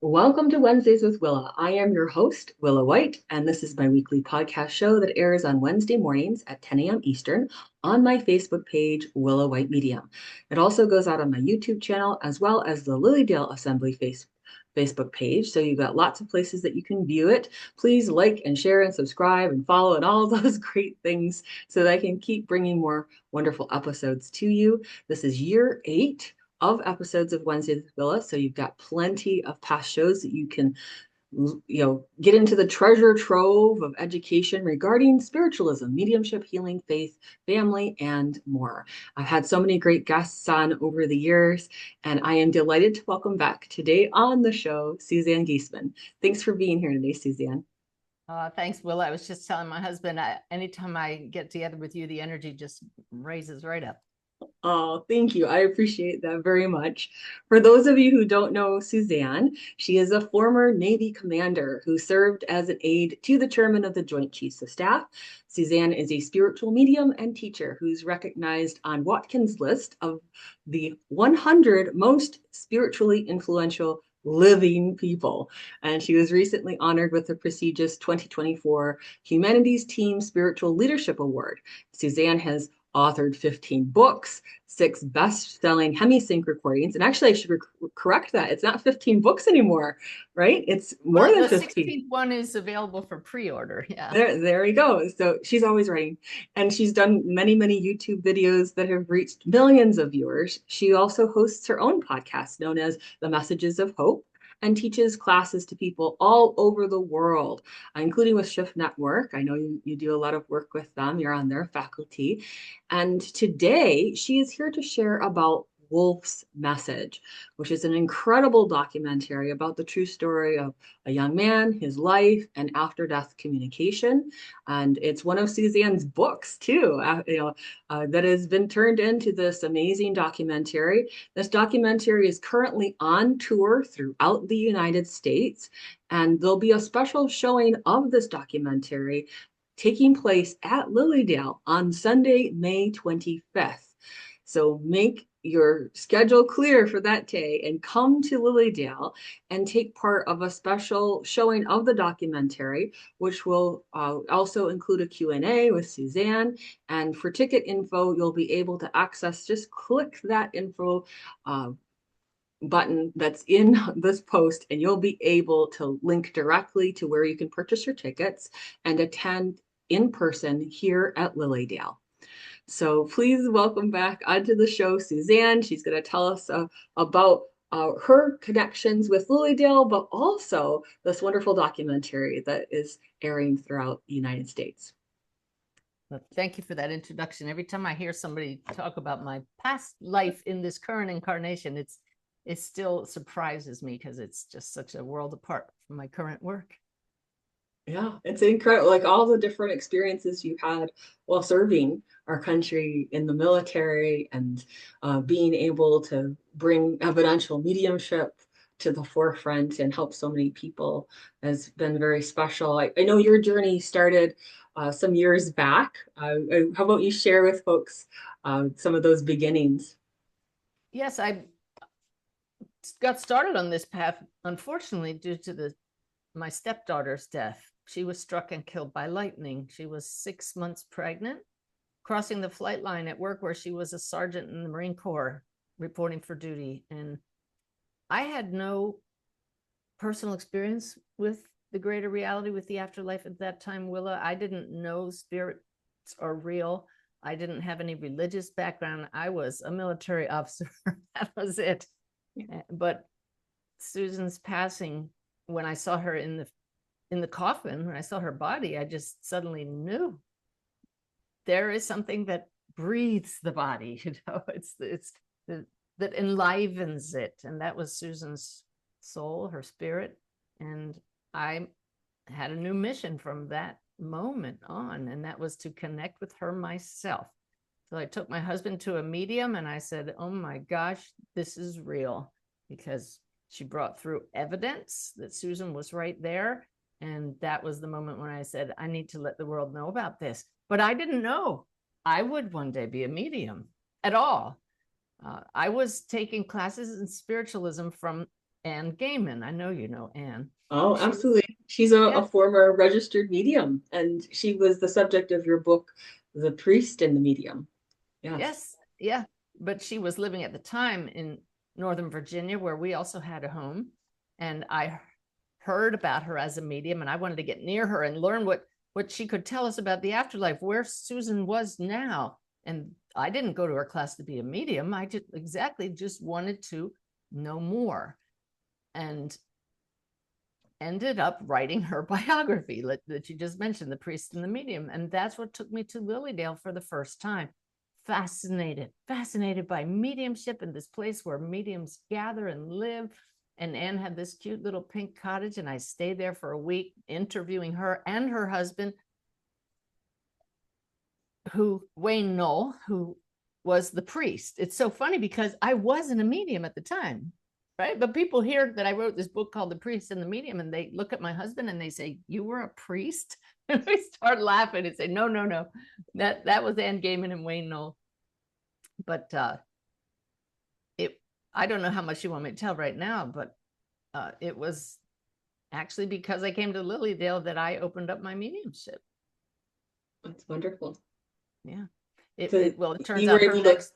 Welcome to Wednesdays with Willa. I am your host, Willa White, and this is my weekly podcast show that airs on Wednesday mornings at 10 a.m. Eastern on my Facebook page, Willa White Medium. It also goes out on my YouTube channel as well as the Lilydale Assembly Facebook page. So you've got lots of places that you can view it. Please like and share and subscribe and follow and all of those great things so that I can keep bringing more wonderful episodes to you. This is year 8 of episodes of Wednesdays with Willa. So you've got plenty of past shows that you can, get into the treasure trove of education regarding spiritualism, mediumship, healing, faith, family, and more. I've had so many great guests on over the years, and I am delighted to welcome back today on the show, Suzanne Giesemann. Thanks for being here today, Suzanne. Thanks, Willa. I was just telling my husband, anytime I get together with you, the energy just raises right up. Oh, thank you. I appreciate that very much. For those of you who don't know Suzanne, she is a former Navy commander who served as an aide to the chairman of the Joint Chiefs of Staff. Suzanne is a spiritual medium and teacher who's recognized on Watkins' list of the 100 most spiritually influential living people. And she was recently honored with the prestigious 2024 Humanities Team Spiritual Leadership Award. Suzanne has authored 15 books, 6 best-selling Hemisync recordings. And actually, I should correct that. It's not 15 books anymore, right? It's more than 15. The 16th one is available for pre-order. Yeah. There you go. So she's always writing. And she's done many, many YouTube videos that have reached millions of viewers. She also hosts her own podcast known as The Messages of Hope and teaches classes to people all over the world, including with Shift Network. I know you do a lot of work with them. You're on their faculty. And today she is here to share about Wolf's Message, which is an incredible documentary about the true story of a young man, his life, and after-death communication. And it's one of Suzanne's books too, that has been turned into this amazing documentary. This documentary is currently on tour throughout the United States, and there'll be a special showing of this documentary taking place at Lilydale on Sunday, May 25th. So make your schedule clear for that day and come to Lilydale and take part of a special showing of the documentary, which will also include a Q&A with Suzanne. And for ticket info, you'll be able to access, just click that info button that's in this post, and you'll be able to link directly to where you can purchase your tickets and attend in person here at Lilydale. So please welcome back onto the show, Suzanne. She's going to tell us about her connections with Lilydale, but also this wonderful documentary that is airing throughout the United States. Well, thank you for that introduction. Every time I hear somebody talk about my past life in this current incarnation, it still surprises me because it's just such a world apart from my current work. Yeah, it's incredible. Like all the different experiences you had while serving our country in the military and being able to bring evidential mediumship to the forefront and help so many people has been very special. I know your journey started some years back. How about you share with folks some of those beginnings? Yes, I got started on this path, unfortunately, due to my stepdaughter's death. She was struck and killed by lightning. She was 6 months pregnant, crossing the flight line at work where she was a sergeant in the Marine Corps reporting for duty. And I had no personal experience with the greater reality, with the afterlife at that time, Willa. I didn't know spirits are real. I didn't have any religious background. I was a military officer. That was it. But Susan's passing, when I saw her in the coffin, when I saw her body, I just suddenly knew there is something that breathes the body, it's that enlivens it. And that was Susan's soul, her spirit. And I had a new mission from that moment on, and that was to connect with her myself. So I took my husband to a medium and I said, oh my gosh, this is real, because she brought through evidence that Susan was right there. And that was the moment when I said, I need to let the world know about this. But I didn't know I would one day be a medium at all. I was taking classes in spiritualism from Anne Gaiman. I know you know Anne. Oh, She was, absolutely. She's a yeah, former registered medium, and she was the subject of your book, The Priest and the Medium. Yes. yes, yeah. But she was living at the time in Northern Virginia, where we also had a home. And I heard about her as a medium, and I wanted to get near her and learn what she could tell us about the afterlife, where Susan was now. And I didn't go to her class to be a medium. I just wanted to know more. And ended up writing her biography that you just mentioned, The Priest and the Medium. And that's what took me to Lilydale for the first time. Fascinated by mediumship and this place where mediums gather and live. And Anne had this cute little pink cottage, and I stayed there for a week interviewing her and her husband, Wayne Knoll, who was the priest. It's so funny because I wasn't a medium at the time, right? But people hear that I wrote this book called The Priest and the Medium, and they look at my husband and they say, "You were a priest?" And we start laughing and say, No. That was Anne Gaiman and Wayne Knoll. But it I don't know how much you want me to tell right now, but it was actually because I came to Lilydale that I opened up my mediumship. That's wonderful. Yeah. So It turns you were out her able to next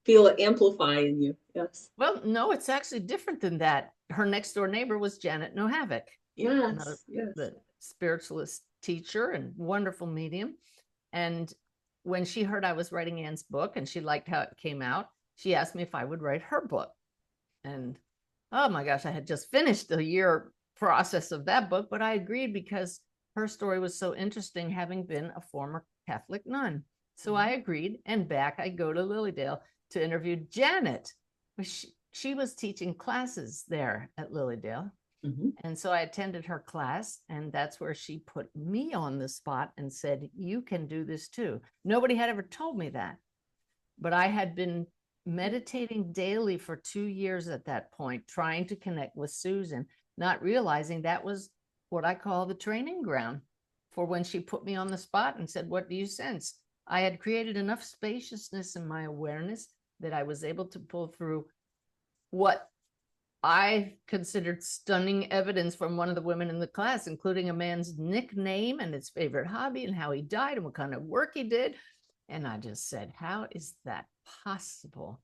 feel it amplify in you. Yes. Well, no, it's actually different than that. Her next door neighbor was Janet No Havoc, another Yes. Yes. the spiritualist teacher and wonderful medium. And when she heard I was writing Anne's book and she liked how it came out, she asked me if I would write her book. And oh my gosh, I had just finished the year process of that book, but I agreed because her story was so interesting, having been a former Catholic nun. So I agreed, and back I go to Lilydale to interview Janet. She was teaching classes there at Lilydale. Mm-hmm. And so I attended her class, and that's where she put me on the spot and said, "You can do this too." Nobody had ever told me that, but I had been meditating daily for 2 years at that point, trying to connect with Susan, not realizing that was what I call the training ground for when she put me on the spot and said, "What do you sense?" I had created enough spaciousness in my awareness that I was able to pull through what I considered stunning evidence from one of the women in the class, including a man's nickname and his favorite hobby and how he died and what kind of work he did. And I just said, how is that possible?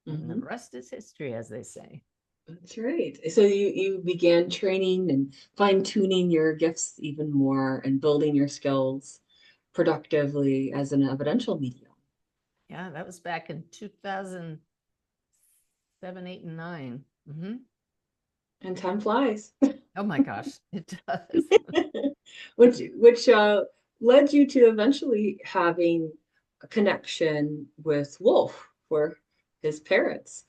And the rest is history, as they say. That's right. So you began training and fine-tuning your gifts even more and building your skills productively as an evidential medium. Yeah, that was back in 2007, 8, and 9. Mm-hmm. And time flies. Oh my gosh, it does. Which led you to eventually having a connection with Wolf for his parents.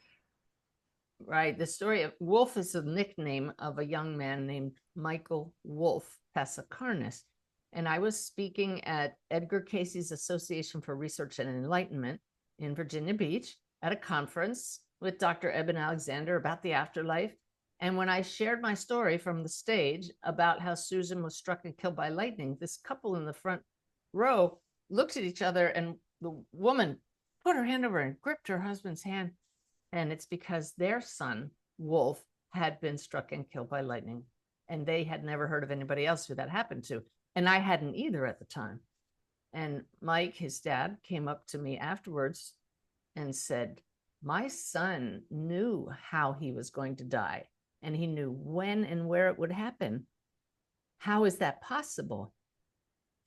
Right. The story of Wolf is a nickname of a young man named Michael Wolf Passacarnis. And I was speaking at Edgar Casey's Association for Research and Enlightenment in Virginia Beach at a conference with Dr. Eben Alexander about the afterlife. And when I shared my story from the stage about how Susan was struck and killed by lightning, this couple in the front row looked at each other, and the woman put her hand over and gripped her husband's hand. And it's because their son, Wolf, had been struck and killed by lightning. And they had never heard of anybody else who that happened to. And I hadn't either at the time. And Mike, his dad, came up to me afterwards and said, "My son knew how he was going to die, and he knew when and where it would happen. How is that possible?"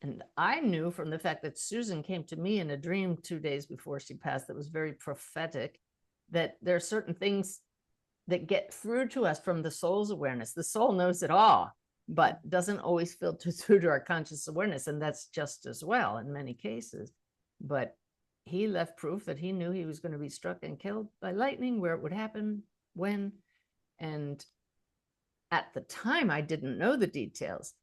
And I knew from the fact that Susan came to me in a dream 2 days before she passed that was very prophetic, that there are certain things that get through to us from the soul's awareness. The soul knows it all, but doesn't always filter through to our conscious awareness. And that's just as well in many cases. But he left proof that he knew he was going to be struck and killed by lightning, where it would happen, when. And at the time, I didn't know the details.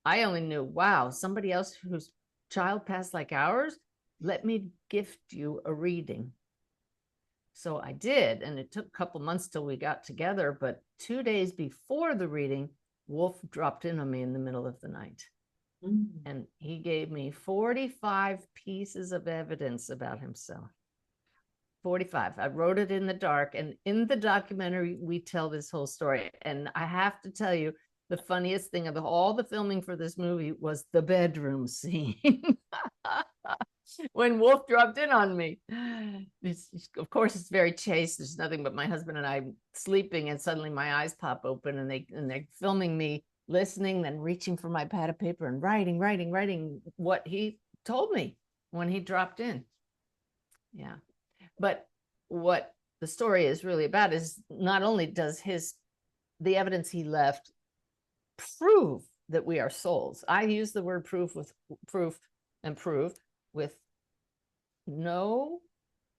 I only knew, wow, somebody else whose child passed like ours, let me gift you a reading. So I did, and it took a couple months till we got together, but 2 days before the reading, Wolf dropped in on me in the middle of the night. And he gave me 45 pieces of evidence about himself. 45. I wrote it in the dark. And in the documentary, we tell this whole story. And I have to tell you, the funniest thing of all the filming for this movie was the bedroom scene. When Wolf dropped in on me. Of course, it's very chaste. There's nothing but my husband and I sleeping, and suddenly my eyes pop open, and they're filming me listening, then reaching for my pad of paper and writing what he told me when he dropped in. Yeah. But what the story is really about is not only does the evidence he left prove that we are souls. I use the word proof with no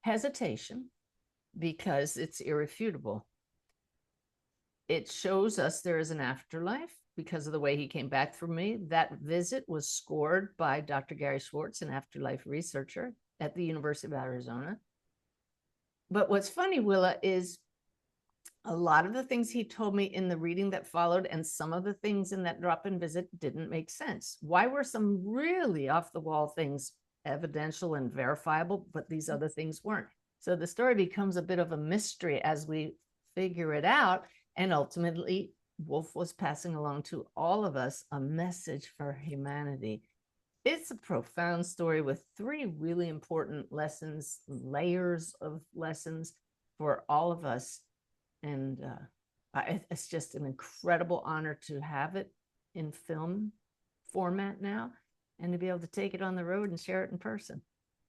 hesitation because it's irrefutable. It shows us there is an afterlife because of the way he came back for me. That visit was scored by Dr. Gary Schwartz, an afterlife researcher at the University of Arizona. But what's funny, Willa, is a lot of the things he told me in the reading that followed and some of the things in that drop-in visit didn't make sense. Why were some really off-the-wall things evidential and verifiable, but these other things weren't? So the story becomes a bit of a mystery as we figure it out. And ultimately, Wolf was passing along to all of us a message for humanity. It's a profound story with 3 really important lessons, layers of lessons for all of us. And it's just an incredible honor to have it in film format now and to be able to take it on the road and share it in person.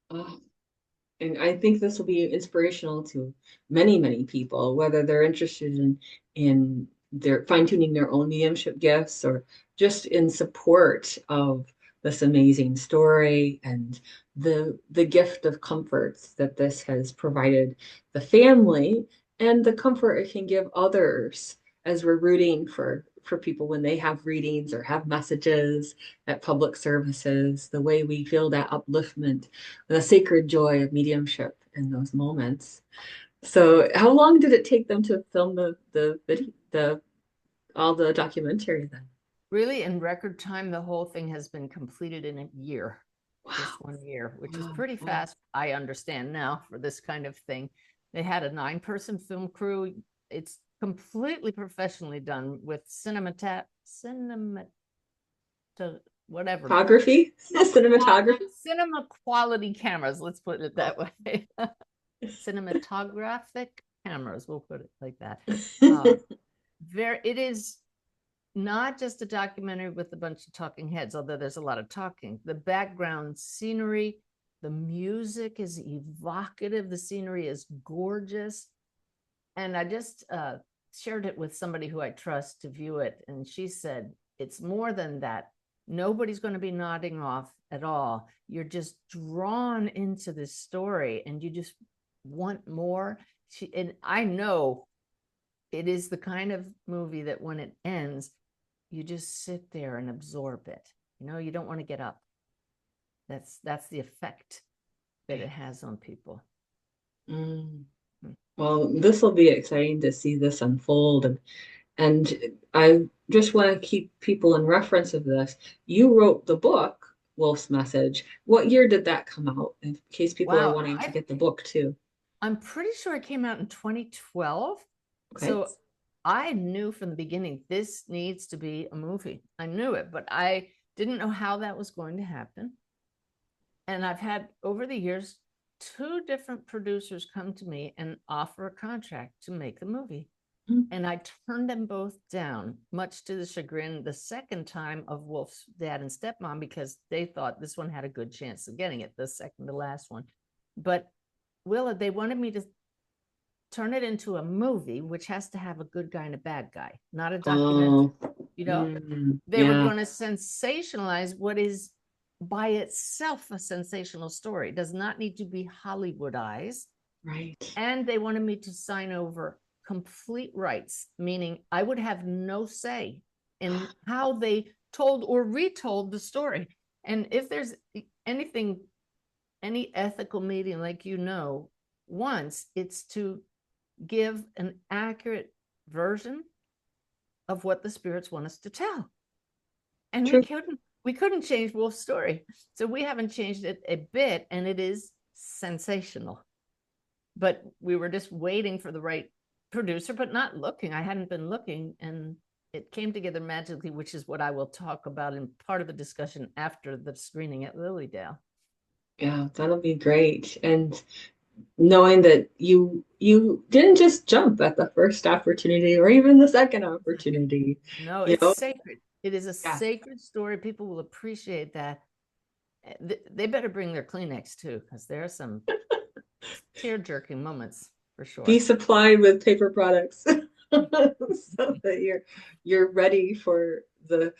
And I think this will be inspirational to many, many people, whether they're interested in their fine-tuning their own mediumship gifts or just in support of this amazing story and the gift of comforts that this has provided the family and the comfort it can give others as we're rooting for people when they have readings or have messages at public services, the way we feel that upliftment, the sacred joy of mediumship in those moments. So how long did it take them to film the video, all the documentary then? Really, in record time, the whole thing has been completed in a year. Wow. Just 1 year, which is pretty Wow. fast. I understand now for this kind of thing. They had a 9-person film crew. It's completely professionally done with whatever. Photography, cinematography. Cinema quality cameras, let's put it that way. Cinematographic cameras, we'll put it like that. It is not just a documentary with a bunch of talking heads, although there's a lot of talking. The background scenery, the music is evocative. The scenery is gorgeous. And I just shared it with somebody who I trust to view it. And she said, it's more than that. Nobody's going to be nodding off at all. You're just drawn into this story and you just want more. And I know it is the kind of movie that when it ends, you just sit there and absorb it. You don't want to get up. That's the effect that it has on people. Well, this will be exciting to see this unfold. And I just want to keep people in reference of this. You wrote the book, Wolf's Message. What year did that come out? In case people are wanting to get the book too. I'm pretty sure it came out in 2012. Okay. So I knew from the beginning, this needs to be a movie. I knew it, but I didn't know how that was going to happen. And I've had, over the years, 2 different producers come to me and offer a contract to make the movie. And I turned them both down, much to the chagrin the second time of Wolf's dad and stepmom, because they thought this one had a good chance of getting it, the second to last one. But Willa, they wanted me to turn it into a movie, which has to have a good guy and a bad guy, not a documentary. They were going to sensationalize what is by itself a sensational story. It does not need to be Hollywoodized. Right. And they wanted me to sign over complete rights, meaning I would have no say in how they told or retold the story. And if there's any ethical medium, like wants, it's to give an accurate version of what the spirits want us to tell. And we couldn't change Wolf's story. So we haven't changed it a bit, and it is sensational. but we were just waiting for the right producer, but not looking. I hadn't been looking, and it came together magically, which is what I will talk about in part of the discussion after the screening at Lilydale. Yeah, that'll be great. And knowing that you didn't just jump at the first opportunity or even the second opportunity, No, you it's know? sacred. It is a Yeah. sacred story. People will appreciate that. They better bring their Kleenex too, because there are some tear-jerking moments for Be sure. supplied with paper products so that you're ready for the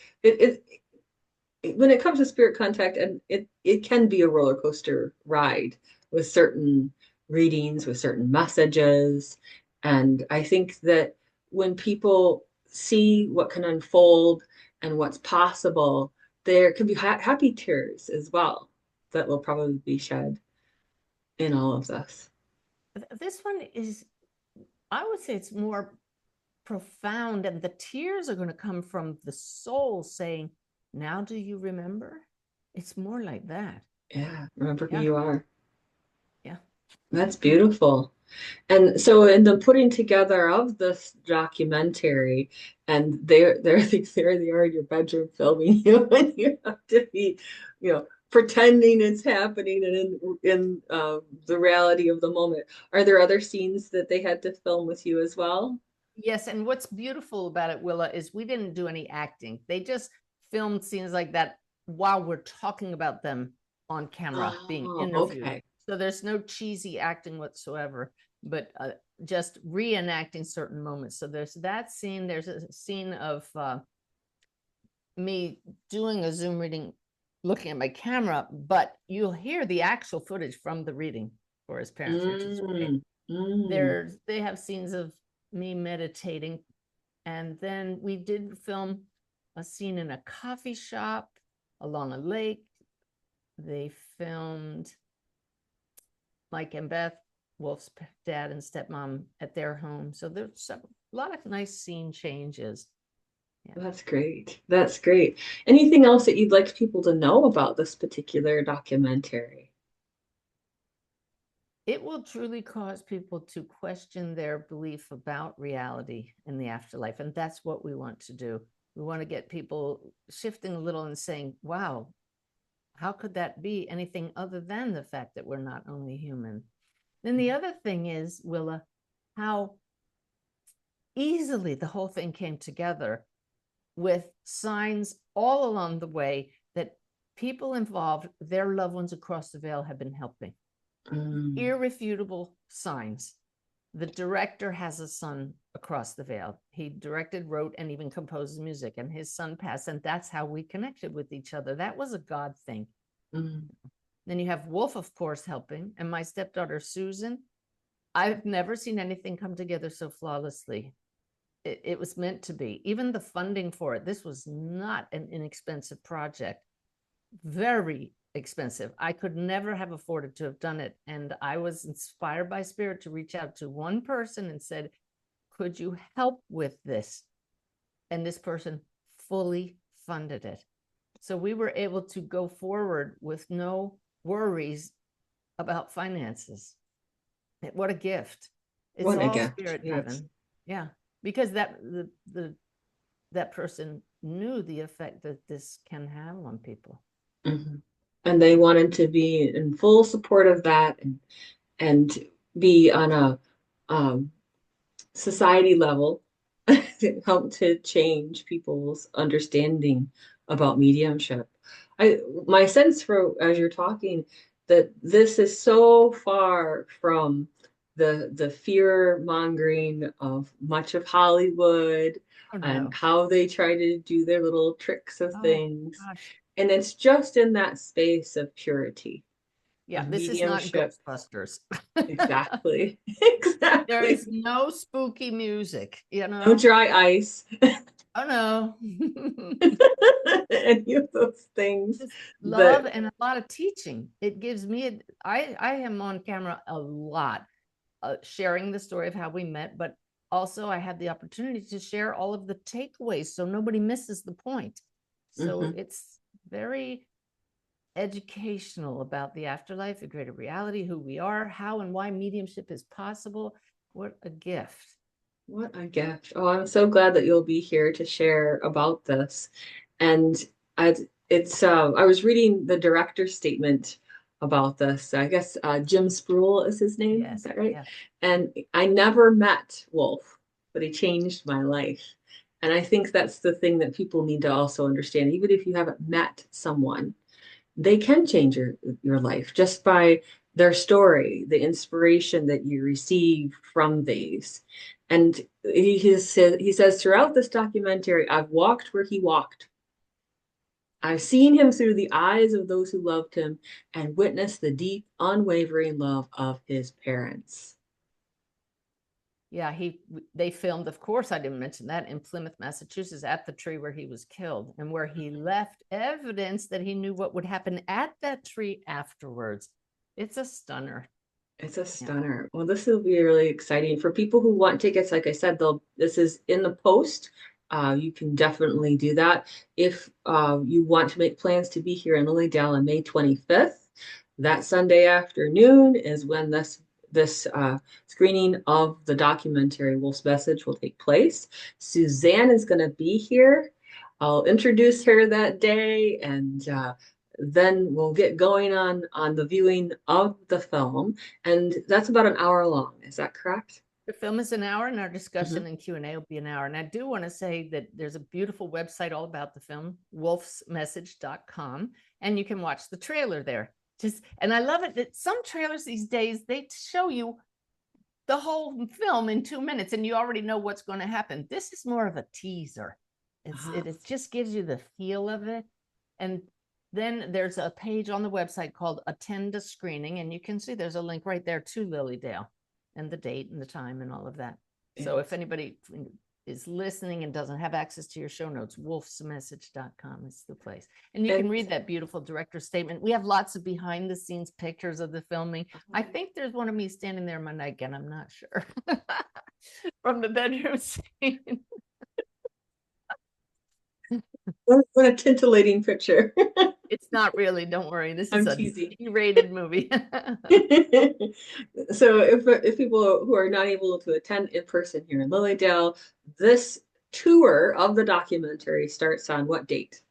when it comes to spirit contact, and it can be a roller coaster ride with certain readings, with certain messages. And I think that when people see what can unfold and what's possible, there can be happy tears as well that will probably be shed in all of this. This one is, I would say it's more profound, and the tears are going to come from the soul saying, now do you remember? It's more like that. Yeah, remember who Yeah. you are. Yeah. That's beautiful. And so in the putting together of this documentary, and there they are in your bedroom filming you, and you have to be, pretending it's happening and in the reality of the moment. Are there other scenes that they had to film with you as well? Yes, and what's beautiful about it, Willa, is we didn't do any acting. They just filmed scenes like that while we're talking about them on camera, being Oh, interviewed. okay. So there's no cheesy acting whatsoever, but just reenacting certain moments. So there's that scene. There's a scene of me doing a Zoom reading, looking at my camera, but you'll hear the actual footage from the reading for his parents, which is great. Mm, mm. They have scenes of me meditating, and then we did film a scene in a coffee shop along a lake. They filmed Mike and Beth, Wolf's dad and stepmom, at their home. So there's a lot of nice scene changes. Yeah. That's great. That's great. Anything else that you'd like people to know about this particular documentary? It will truly cause people to question their belief about reality and the afterlife. And that's what we want to do. We want to get people shifting a little and saying, wow, how could that be anything other than the fact that we're not only human? Then the other thing is, Willa, how easily the whole thing came together with signs all along the way that people involved, their loved ones across the veil, have been helping. Mm, Irrefutable signs. The director has a son across the veil. He directed, wrote, and even composed music, and his son passed, and that's how we connected with each other. That was a God thing. mm, Then you have Wolf, of course, helping, and my stepdaughter, Susan. I've never seen anything come together so flawlessly. It was meant to be. Even the funding for it, this was not an inexpensive project. Very expensive. I could never have afforded to have done it. And I was inspired by Spirit to reach out to one person and said, could you help with this? And this person fully funded it. So we were able to go forward with no worries about finances. What a gift. It's what a all gift. spirit Yes. driven. Yeah. Because that person knew the effect that this can have on people. Hmm. And they wanted to be in full support of that, and be on a society level to help to change people's understanding about mediumship. My sense for as you're talking that this is so far from the fear mongering of much of Hollywood Oh and no. how they try to do their little tricks of Oh things. gosh. And it's just in that space of purity, Yeah, of this is not mediumship. Ghostbusters. Exactly. There is Exactly. no spooky music, you No know? dry ice. Oh no. Any of those things Just love that and a lot of teaching. It gives me I am on camera a lot, sharing the story of how we met, but also I had the opportunity to share all of the takeaways so nobody misses the point. So Mhm. it's very educational about the afterlife, the greater reality, who we are, how and why mediumship is possible. What a gift. What a gift. Oh, I'm so glad that you'll be here to share about this. And I, I was reading the director's statement about this. I guess Jim Spruill is his name. Is Yes, that right? yes. And I never met Wolf, but he changed my life. And I think that's the thing that people need to also understand. Even if you haven't met someone, they can change your life just by their story, the inspiration that you receive from these. And he says throughout this documentary, I've walked where he walked. I've seen him through the eyes of those who loved him and witnessed the deep, unwavering love of his parents. Yeah, they filmed, of course, I didn't mention that, in Plymouth, Massachusetts, at the tree where he was killed, and where he left evidence that he knew what would happen at that tree afterwards. It's a stunner. It's a stunner. Well, this will be really exciting for people who want tickets. Like I said, this is in the post. You can definitely do that. If you want to make plans to be here in Lilydale on May 25th, that Sunday afternoon is when this screening of the documentary Wolf's Message will take place. Suzanne is going to be here. I'll introduce her that day, and then we'll get going on the viewing of the film, and that's about an hour long. Is that correct? The film is an hour, and our discussion Mhm. and Q&A will be an hour. And I do want to say that there's a beautiful website all about the film, wolfsmessage.com, and you can watch the trailer there. And I love it that some trailers these days, they show you the whole film in 2 minutes and you already know what's going to happen. This is more of a teaser. It just gives you the feel of it. And then there's a page on the website called Attend a Screening, and you can see there's a link right there to Lilydale and the date and the time and all of that. So if anybody is listening and doesn't have access to your show notes, wolfsmessage.com is the place. And you can read that beautiful director's statement. We have lots of behind the scenes pictures of the filming. I think there's one of me standing there in my nightgown, I'm not sure, from the bedroom scene. What a titillating picture. It's not really, don't worry. This I'm is a teasing. G-rated movie. So if people who are not able to attend in person here in Lilydale, this tour of the documentary starts on what date?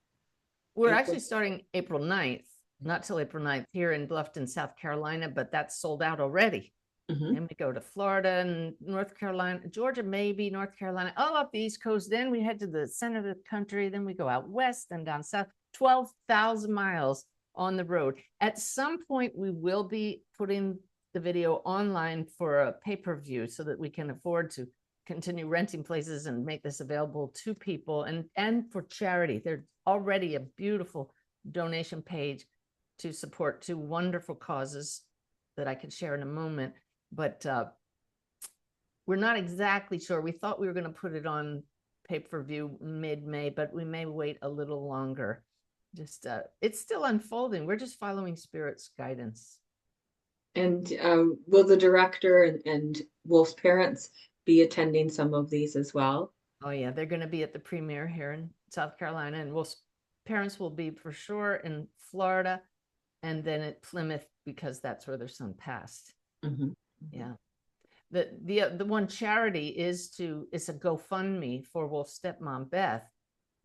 We're actually starting April 9th, not till April 9th here in Bluffton, South Carolina, but that's sold out already. Mhm. And we go to Florida and North Carolina, Georgia, maybe North Carolina, all up the East Coast. Then we head to the center of the country. Then we go out west and down south, 12,000 miles on the road. At some point, we will be putting the video online for a pay-per-view so that we can afford to continue renting places and make this available to people and for charity. There's already a beautiful donation page to support two wonderful causes that I can share in a moment. But we're not exactly sure. We thought we were going to put it on pay-per-view mid-May, but we may wait a little longer. Just it's still unfolding. We're just following Spirit's guidance. And will the director and Wolf's parents be attending some of these as well? Oh yeah, they're going to be at the premiere here in South Carolina, and Wolf's parents will be for sure in Florida, and then at Plymouth because that's where their son passed. Mm-hmm. Yeah. The one charity is it's a GoFundMe for Wolf's stepmom, Beth.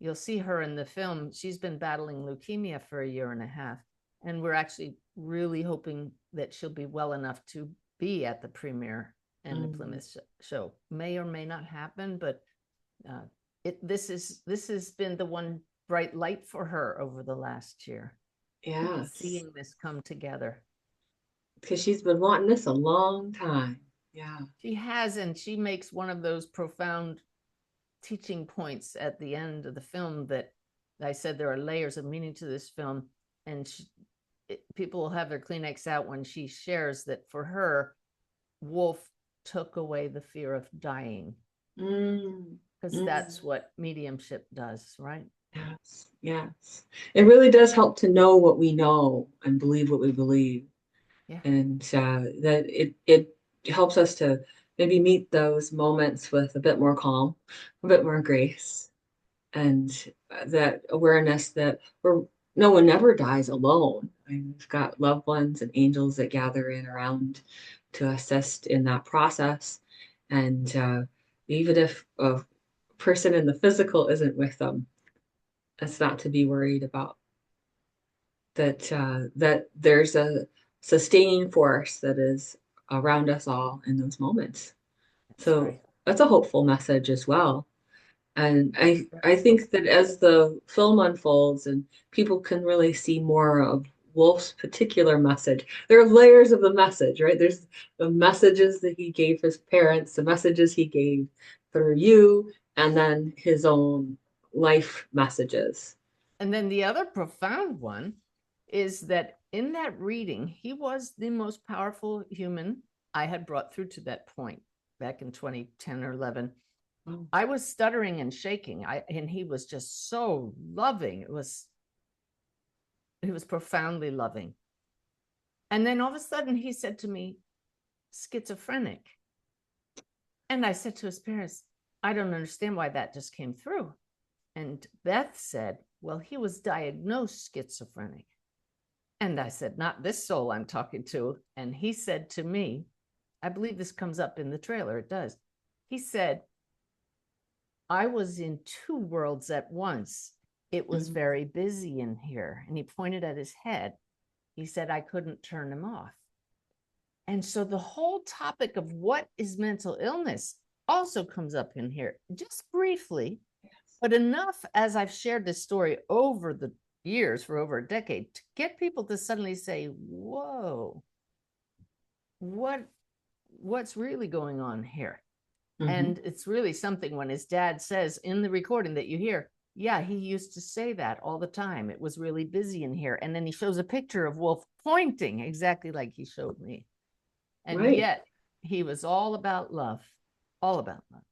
You'll see her in the film. She's been battling leukemia for a year and a half. And we're actually really hoping that she'll be well enough to be at the premiere and the Plymouth show. May or may not happen, but this has been the one bright light for her over the last year. Yeah. Seeing this come together. Because she's been wanting this a long time. Yeah. She has, and she makes one of those profound teaching points at the end of the film that I said there are layers of meaning to this film, and people will have their Kleenex out when she shares that for her, Wolf took away the fear of dying, because that's what mediumship does, right? Yes, yes. It really does help to know what we know and believe what we believe. Yeah. And that it helps us to maybe meet those moments with a bit more calm, a bit more grace, and that awareness that no one never dies alone. I mean, we've got loved ones and angels that gather in around to assist in that process. And even if a person in the physical isn't with them, it's not to be worried about. That there's a sustaining force that is around us all in those moments. That's So right. that's a hopeful message as well. And That's I very think that hopeful. as the film unfolds and people can really see more of Wolf's particular message, there are layers of the message, right? There's the messages that he gave his parents, the messages he gave through you, and then his own life messages. And then the other profound one is that in that reading, he was the most powerful human I had brought through to that point back in 2010 or 11. Oh, I was stuttering and shaking. And he was just so loving. He was profoundly loving. And then all of a sudden he said to me, schizophrenic. And I said to his parents, I don't understand why that just came through. And Beth said, well, he was diagnosed schizophrenic. And I said, not this soul I'm talking to. And he said to me, I believe this comes up in the trailer. It does. He said, I was in two worlds at once. It was mhm. very busy in here. And he pointed at his head. He said, I couldn't turn him off. And so the whole topic of what is mental illness also comes up in here, just briefly, but enough as I've shared this story over the years for over a decade to get people to suddenly say, whoa, what what's really going on here? Mhm. And it's really something when his dad says in the recording that you hear, yeah, he used to say that all the time. It was really busy in here. And then he shows a picture of Wolf pointing exactly like he showed me. And Right. yet he was all about love, all about love.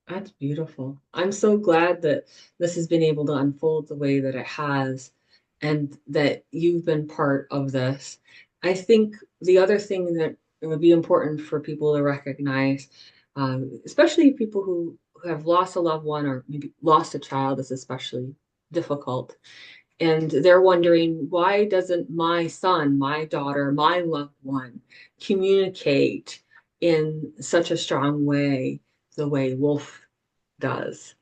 That's beautiful. I'm so glad that this has been able to unfold the way that it has and that you've been part of this. I think the other thing that it would be important for people to recognize, especially people who have lost a loved one or maybe lost a child, is especially difficult. And they're wondering, why doesn't my son, my daughter, my loved one communicate in such a strong way, the way Wolf does?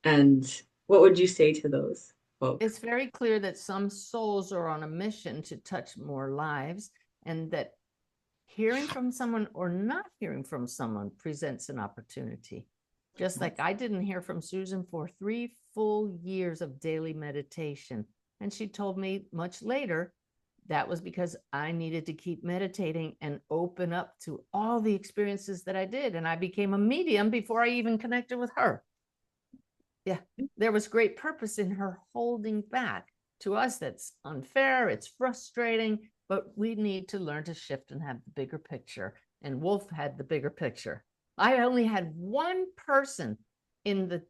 And what would you say to those folks? It's very clear that some souls are on a mission to touch more lives, and that hearing from someone or not hearing from someone presents an opportunity. Just like I didn't hear from Susan for 3 full years of daily meditation. And she told me much later that was because I needed to keep meditating and open up to all the experiences that I did. And I became a medium before I even connected with her. Yeah, there was great purpose in her holding back. To us, that's unfair, it's frustrating, but we need to learn to shift and have the bigger picture. And Wolf had the bigger picture. I only had one person in the,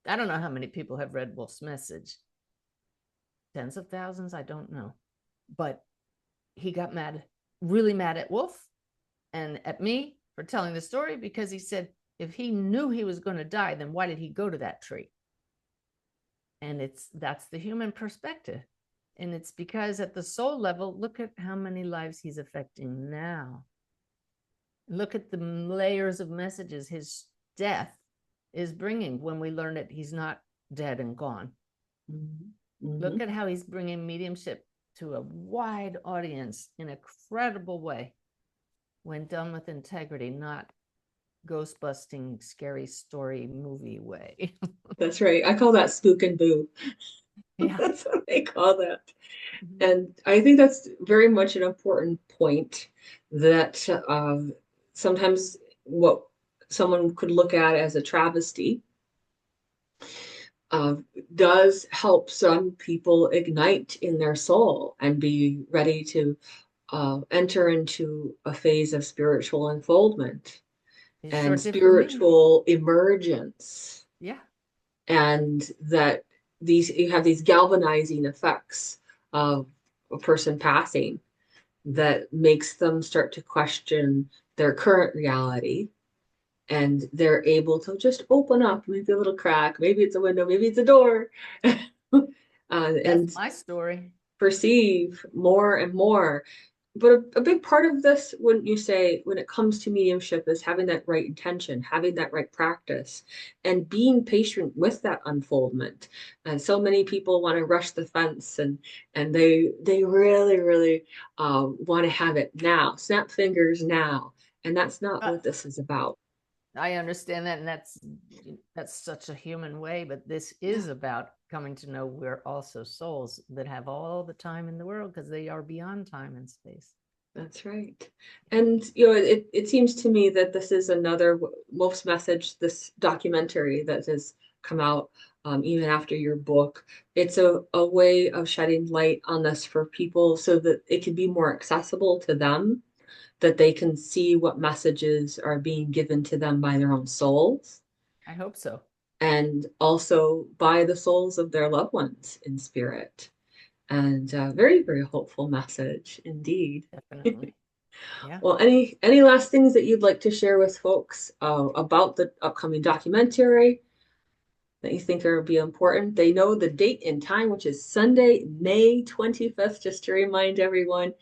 I don't know how many people have read Wolf's message, tens of thousands, I don't know. But he got mad, really mad at Wolf and at me for telling the story, because he said, if he knew he was going to die, then why did he go to that tree? And that's the human perspective. And it's because at the soul level, look at how many lives he's affecting now. Look at the layers of messages his death is bringing when we learn that he's not dead and gone. Mhm. Look Mhm. at how he's bringing mediumship to a wide audience in a credible way when done with integrity, not ghost busting, scary story movie way. That's right. I call that spook and boo. Yeah. That's what I call that. Mhm. And I think that's very much an important point that sometimes what someone could look at as a travesty uh, does help some people ignite in their soul and be ready to enter into a phase of spiritual unfoldment It sure and did for me. spiritual emergence. Yeah. And that these you have these galvanizing effects of a person passing that makes them start to question their current reality, and they're able to just open up, maybe a little crack, maybe it's a window, maybe it's a door, That's and my story. perceive more and more. But a big part of this, wouldn't you say, when it comes to mediumship, is having that right intention, having that right practice, and being patient with that unfoldment. And so many people want to rush the fence, and they really, really want to have it now, snap fingers now. And that's not Uh, what this is about. I understand that, and that's such a human way, but this Yeah. is about coming to know we're also souls that have all the time in the world because they are beyond time and space. That's right. And you know, it seems to me that this is another Wolf's Message, this documentary that has come out even after your book. It's a way of shedding light on this for people so that it can be more accessible to them, that they can see what messages are being given to them by their own souls I hope so. and also by the souls of their loved ones in spirit. And very, very hopeful message indeed. Definitely. Yeah. Well, any last things that you'd like to share with folks about the upcoming documentary that you think are be important? They know the date and time, which is Sunday, May 25th, just to remind everyone.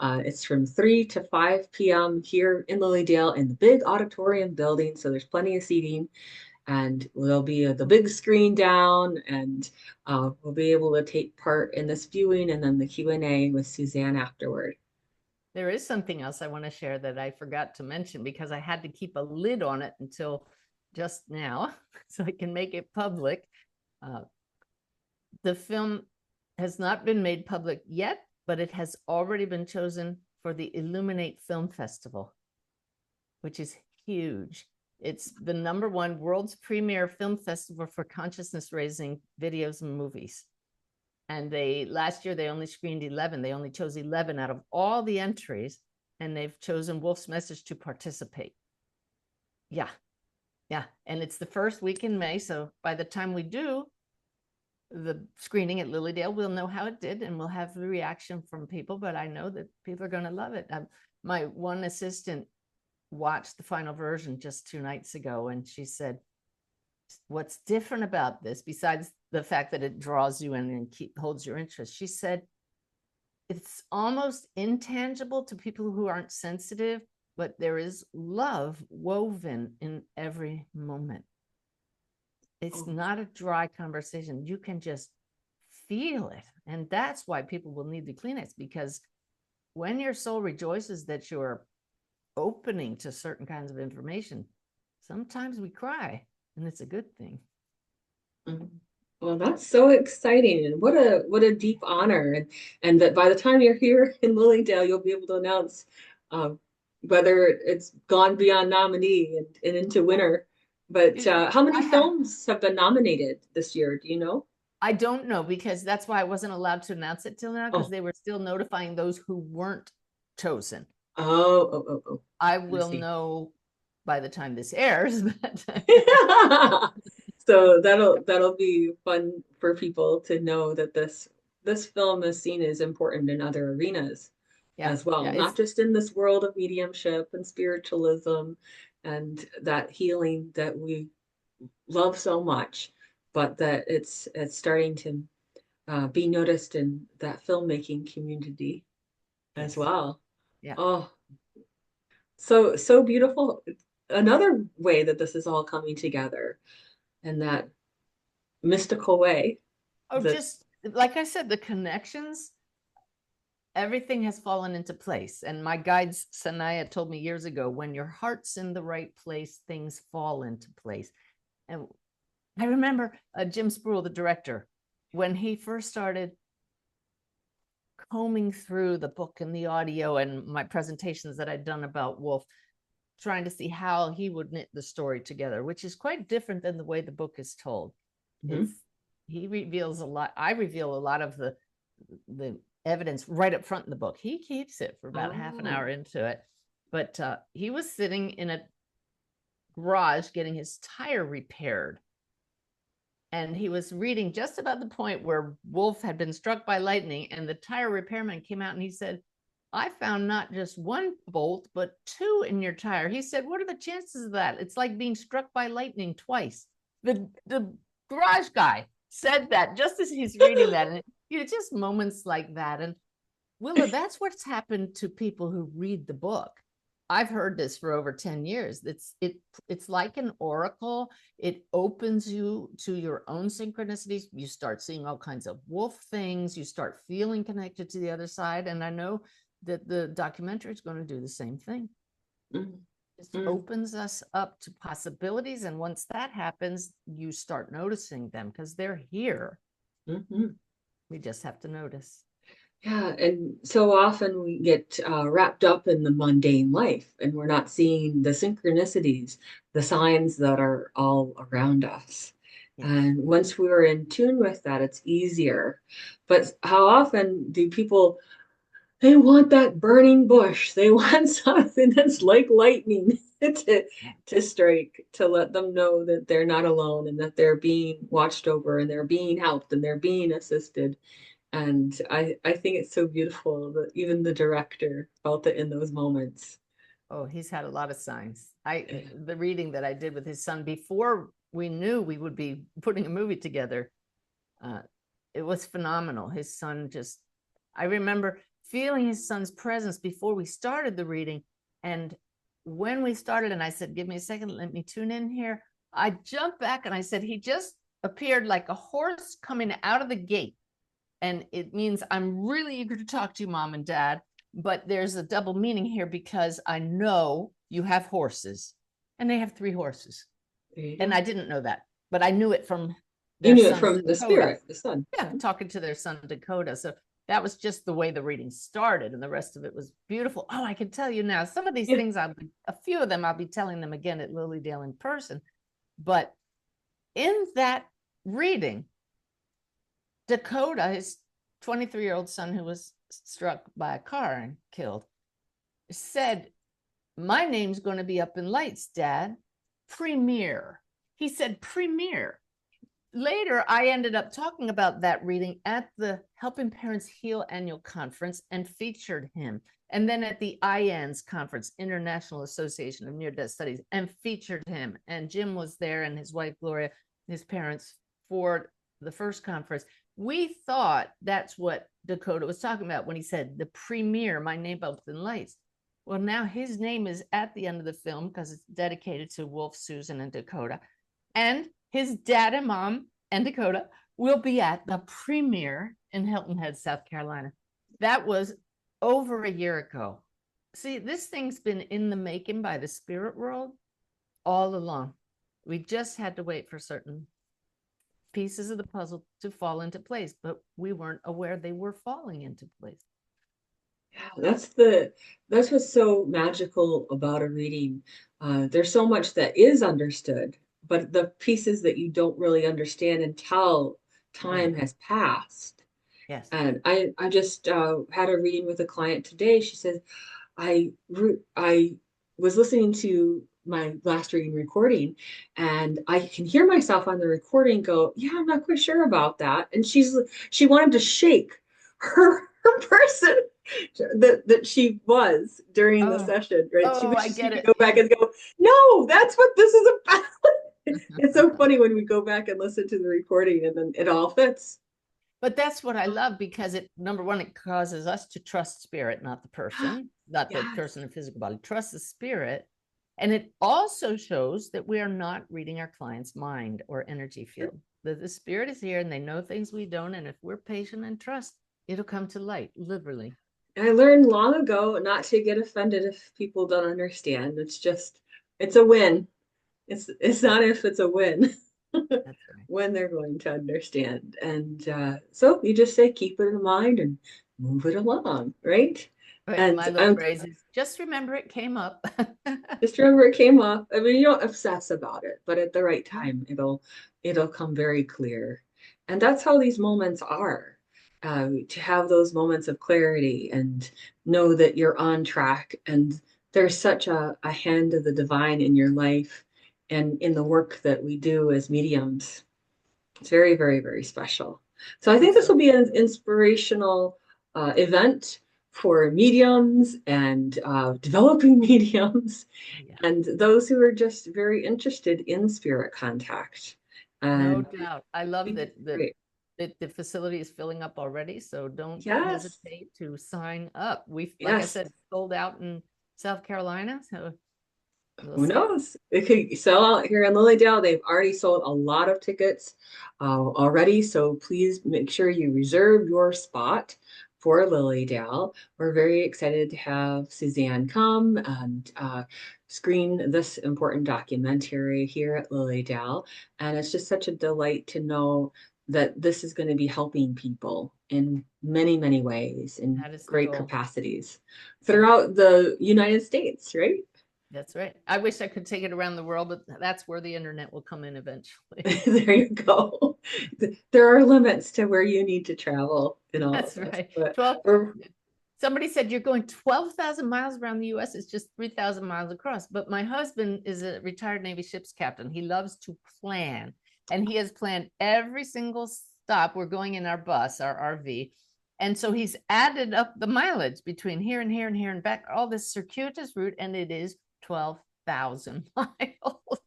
It's from 3 to 5 p.m. here in Lilydale in the big auditorium building, so there's plenty of seating. And there'll be the big screen down, and we'll be able to take part in this viewing and then the Q&A with Suzanne afterward. There is something else I want to share that I forgot to mention because I had to keep a lid on it until just now so I can make it public. Uh, the film has not been made public yet, but it has already been chosen for the ILLUMINATE Film Festival, which is huge. It's the #1 world's premier film festival for consciousness raising videos and movies. And last year they only screened 11. They only chose 11 out of all the entries, and they've chosen Wolf's Message to participate. Yeah. Yeah. And it's the first week in May. So by the time we do the screening at Lilydale, we'll know how it did and we'll have the reaction from people. But I know that people are going to love it. My one assistant watched the final version just 2 nights ago, and she said, what's different about this, besides the fact that it draws you in and holds your interest, she said, it's almost intangible to people who aren't sensitive, but there is love woven in every moment. It's not a dry conversation. You can just feel it. And that's why people will need the Kleenex, because when your soul rejoices that you're opening to certain kinds of information, sometimes we cry, and it's a good thing. Well, that's so exciting, and what a deep honor, and that by the time you're here in Lilydale, you'll be able to announce um, whether it's gone beyond nominee and into winner. But how many films have been nominated this year? Do you know? I don't know, because that's why I wasn't allowed to announce it till now, because Oh, they were still notifying those who weren't chosen. oh. I I will see. know by the time this airs. But So that'll be fun for people to know that this film is seen as important in other arenas yeah, as well, yeah, not just in this world of mediumship and spiritualism and that healing that we love so much, but that it's starting to be noticed in that filmmaking community as yes, well. yeah. Oh, so beautiful. Another way that this is all coming together in that mystical way Oh, that just like I said, the connections, everything has fallen into place. And my guide Sanaya told me years ago, when your heart's in the right place, things fall into place. And I remember Jim Spruill, the director, when he first started combing through the book and the audio and my presentations that I'd done about Wolf, trying to see how he would knit the story together, which is quite different than the way the book is told. mm-hmm. It's he reveals a lot. I reveal a lot of the evidence right up front in the book. He keeps it for about half an hour into it. But he was sitting in a garage getting his tire repaired. And he was reading just about the point where Wolf had been struck by lightning, and the tire repairman came out and he said, I found not just one bolt, but 2 in your tire. He said, what are the chances of that? It's like being struck by lightning twice. The garage guy. said that just as he's reading that. And just moments like that. And Willa, that's what's happened to people who read the book. I've heard this for over 10 years. It's like an oracle. It opens you to your own synchronicities. You start seeing all kinds of wolf things. You start feeling connected to the other side. And I know that the documentary is going to do the same thing. Mm-hmm. It opens us up to possibilities. And once that happens, you start noticing them because they're here. Mm-hmm. We just have to notice. Yeah, and so often we get wrapped up in the mundane life and we're not seeing the synchronicities, the signs that are all around us. Yes. And once we're in tune with that, it's easier. But how often do people, they want that burning bush. They want something that's like lightning to strike, to let them know that they're not alone and that they're being watched over and they're being helped and they're being assisted. And I think it's so beautiful that even the director felt it in those moments. Oh, he's had a lot of signs. The reading that I did with his son before we knew we would be putting a movie together, it was phenomenal. His son I remember feeling his son's presence before we started the reading. And when we started, and I said, give me a second, let me tune in here. I jumped back and I said, he just appeared like a horse coming out of the gate. And it means I'm really eager to talk to you, Mom and Dad. But there's a double meaning here because I know you have horses, and they have 3 horses. And I didn't know that, but I knew it from their son. You knew it from Dakota. The spirit, the son. Yeah, talking to their son Dakota. So that was just the way the reading started, and the rest of it was beautiful. Oh, I can tell you now, some of these things, a few of them, I'll be telling them again at Lilydale in person. But in that reading, Dakota, his 23-year-old son who was struck by a car and killed, said, my name's going to be up in lights, Dad. Premier. He said premier. Later, I ended up talking about that reading at the Helping Parents Heal annual conference and featured him. And then at the IANS conference, International Association of Near-Death Studies, and featured him. And Jim was there and his wife, Gloria, his parents, for the first conference. We thought that's what Dakota was talking about when he said the premier, my name up in lights. Well, now his name is at the end of the film because it's dedicated to Wolf, Susan, and Dakota. And his dad and mom and Dakota will be at the premiere in Hilton Head, South Carolina. That was over a year ago. See, this thing's been in the making by the spirit world all along. We just had to wait for certain pieces of the puzzle to fall into place, but we weren't aware they were falling into place. Yeah, that's what's so magical about a reading. There's so much that is understood, but the pieces that you don't really understand until time has passed. Yes. And I just had a reading with a client today. She says, I was listening to my last reading recording and I can hear myself on the recording go, yeah, I'm not quite sure about that. And she wanted to shake her person that she was during the session, right? She wishes she could go back and go, no, that's what this is about. It's so funny when we go back and listen to the recording and then it all fits. But that's what I love because number one, it causes us to trust spirit, not the person, not the person in physical body, trust the spirit. And it also shows that we are not reading our client's mind or energy field. The spirit is here and they know things we don't. And if we're patient and trust, it'll come to light, literally. I learned long ago not to get offended if people don't understand. It's a win. It's not if, it's a win. That's right. When they're going to understand. And so you just say, keep it in mind and move it along, right? And my little phrase is, just remember it came up. Just remember it came up. I mean, you don't obsess about it, but at the right time, it'll come very clear. And that's how these moments are. To have those moments of clarity and know that you're on track and there's such a hand of the divine in your life and in the work that we do as mediums. It's very, very, very special. So I think this will be an inspirational event for mediums and developing mediums and those who are just very interested in spirit contact. No And I doubt. I love think that it's great. that the facility is filling up already. So don't Yes, hesitate to sign up. Like I yes. said, sold out in South Carolina. So we'll Who see. knows? It could sell out here in Lilydale. They've already sold a lot of tickets already, so please make sure you reserve your spot for Lilydale. We're very excited to have Suzanne come and screen this important documentary here at Lilydale. And it's just such a delight to know that this is going to be helping people in many, many ways, in That is the great goal. capacities Yeah, throughout the United States, right? that's right. I wish I could take it around the world, but that's where the internet will come in eventually. There you go. There are limits to where you need to travel in all of That's this, right. but 12. we're Somebody said you're going 12,000 miles around the US. It's just 3,000 miles across. But my husband is a retired Navy ship's captain. He loves to plan, and he has planned every single stop. We're going in our bus, our RV. And so he's added up the mileage between here and here and here and back, all this circuitous route, and it is 12,000 miles.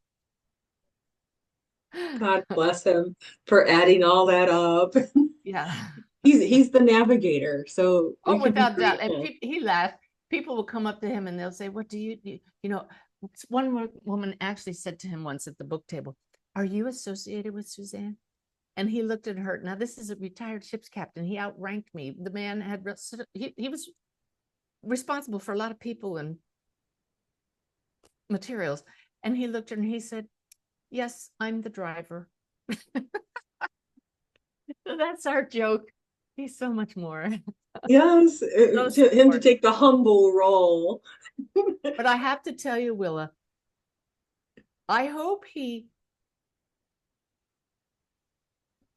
God bless him for adding all that up. Yeah. He's the navigator, so Oh, we can be without doubt. And grateful. he laughed. People will come up to him and they'll say, "What do you do?" You know, one woman actually said to him once at the book table, "Are you associated with Suzanne?" And he looked at her. Now, this is a retired ship's captain. He outranked me. The man had he was responsible for a lot of people and materials. And he looked at her and he said, "Yes, I'm the driver." So that's our joke. He's so much more. Yes, So to him to supportive. take the humble role. But I have to tell you, Willa, I hope he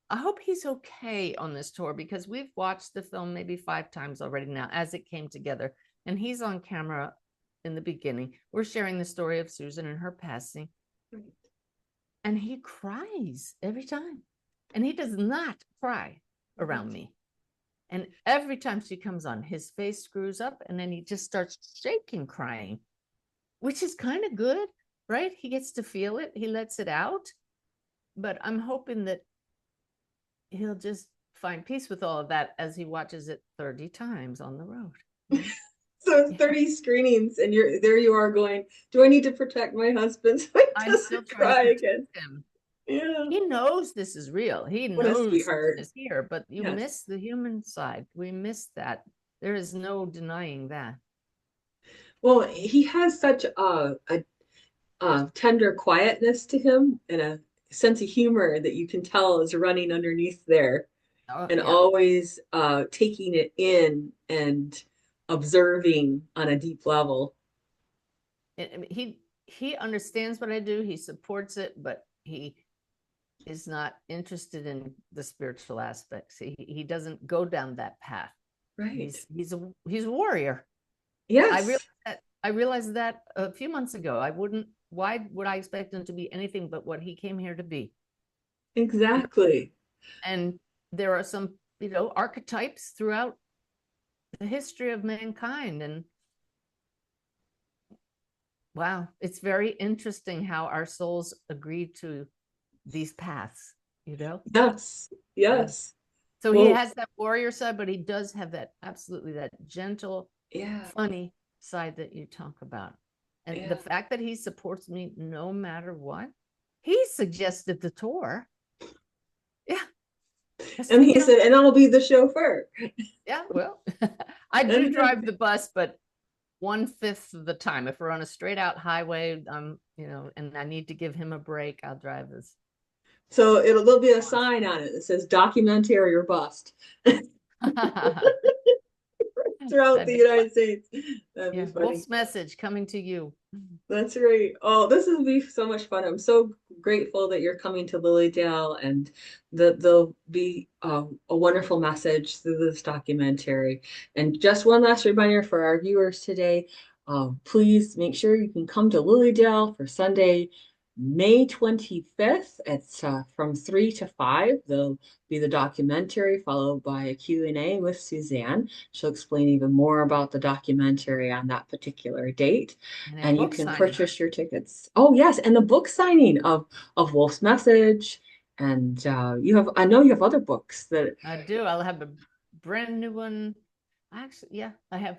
I hope he's okay on this tour because we've watched the film maybe 5 times already now as it came together. And he's on camera in the beginning. We're sharing the story of Susan and her passing. And he cries every time. And he does not cry around me. And every time she comes on, his face screws up and then he just starts shaking, crying, which is kind of good, right? He gets to feel it, he lets it out. But I'm hoping that he'll just find peace with all of that as he watches it 30 times on the road. So it's Yeah. 30 screenings, and you're there you are going, do I need to protect my husband so he I'm still doesn't trying to cry protect again? him. Yeah. He knows this is real. He What a knows Susan sweetheart. is here, but you Yes. miss the human side. We miss that. There is no denying that. Well, he has such tender quietness to him and a sense of humor that you can tell is running underneath there, Oh, and yeah. always taking it in and observing on a deep level. He understands what I do. He supports it, but he is not interested in the spiritual aspects. He doesn't go down that path. Right. He's a warrior. Yes, I realized that a few months ago. I wouldn't. Why would I expect him to be anything but what he came here to be? exactly. And there are some, archetypes throughout the history of mankind. And wow, it's very interesting how our souls agree to these paths, you know? Yes, Yeah. yes. So he Well, has that warrior side, but he does have that absolutely that gentle, yeah, funny side that you talk about. And the yeah. fact that he supports me no matter what, he suggested the tour. Yeah. And Stick he it on. said, and I'll be the chauffeur. Yeah. Well, I do And drive the bus, but 1/5 of the time, if we're on a straight out highway, and I need to give him a break, I'll drive this. so there'll be a sign on it that says documentary or bust throughout That'd the be United fun. States. That'd be Yeah. funny. Wolf's message coming to you. That's right. Oh, this will be so much fun. I'm so grateful that you're coming to Lilydale, and that there'll be a wonderful message through this documentary. And just one last reminder for our viewers today, please make sure you can come to Lilydale for Sunday, May 25th. It's from 3 to 5. There'll be the documentary followed by a Q&A with Suzanne. She'll explain even more about the documentary on that particular date, And a and you book can signing. purchase your tickets. Oh yes, and the book signing of Wolf's Message And I know you have other books that I do. I'll have a brand new one. Actually, yeah, I have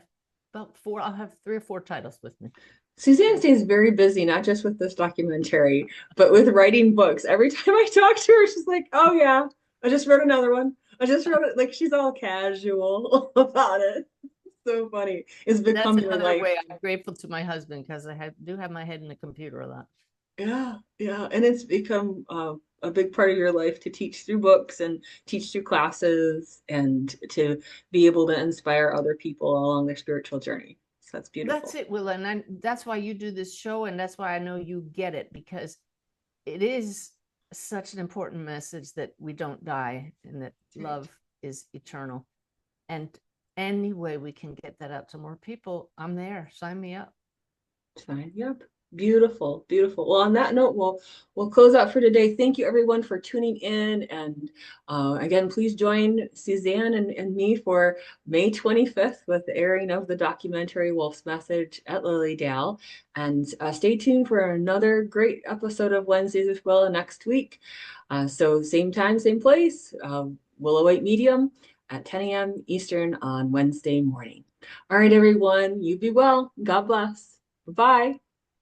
about four. I'll have three or four titles with me. Suzanne stays very busy, not just with this documentary, but with writing books. Every time I talk to her, she's like, "Oh yeah, I just wrote another one. I just wrote it." Like she's all casual about it. So funny. It's That's become your another life. way I'm grateful to my husband because do have my head in the computer a lot. Yeah, yeah, and it's become a big part of your life to teach through books and teach through classes and to be able to inspire other people along their spiritual journey. So that's That's beautiful. it, Willa, and that's why you do this show, and that's why I know you get it because it is such an important message that we don't die and that love is eternal. And any way we can get that out to more people, I'm there. Sign me up. Fine. Yep. Beautiful, beautiful. Well, on that note, we'll close out for today. Thank you everyone for tuning in. And again, please join Suzanne and me for May 25th with the airing of the documentary Wolf's Message at Lilydale. And stay tuned for another great episode of Wednesdays with Willa next week. So same time, same place. We'll await Medium at 10 a.m. Eastern on Wednesday morning. All right, everyone, you be well. God bless. Bye.